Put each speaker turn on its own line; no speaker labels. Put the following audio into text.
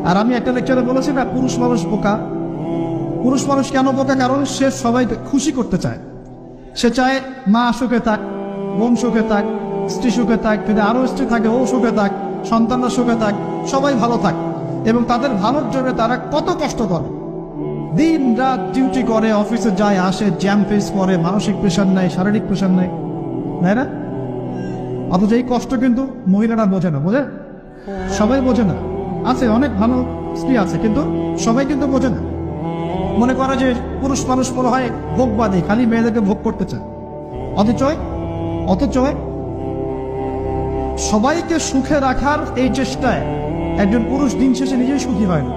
আর আমি একটা লেকচারে বলেছি না, পুরুষ মানুষ বোকা। পুরুষ মানুষ কেন বোকা? কারণ সে সবাই খুশি করতে চায়। সে চায় মা সুখে থাক, বোন সুখে থাক, স্ত্রী সুখে থাক, যদি আরো স্ত্রী থাকে ও সুখে থাক, সন্তানরা সুখে থাক, সবাই ভালো থাক। এবং তাদের ভালোর জন্য তারা কত কষ্ট করে, দিন রাত ডিউটি করে, অফিসে যায় আসে, জ্যাম ফেস করে, মানসিক প্রেশার নেয়, শারীরিক প্রেশার নেয়, তাই না? অথচ এই কষ্ট কিন্তু মহিলারা বোঝে না। বোঝে? সবাই বোঝে না। আছে অনেক ভালো স্ত্রী আছে, কিন্তু সবাই কিন্তু বোঝে না। মনে করে যে পুরুষ মানুষ মনে হয় ভোগবাদী, খালি মেয়েদেরকে ভোগ করতে চায়। অথচ সবাইকে সুখে রাখার এই চেষ্টায় একজন পুরুষ দিন শেষে নিজেই সুখী হয় না।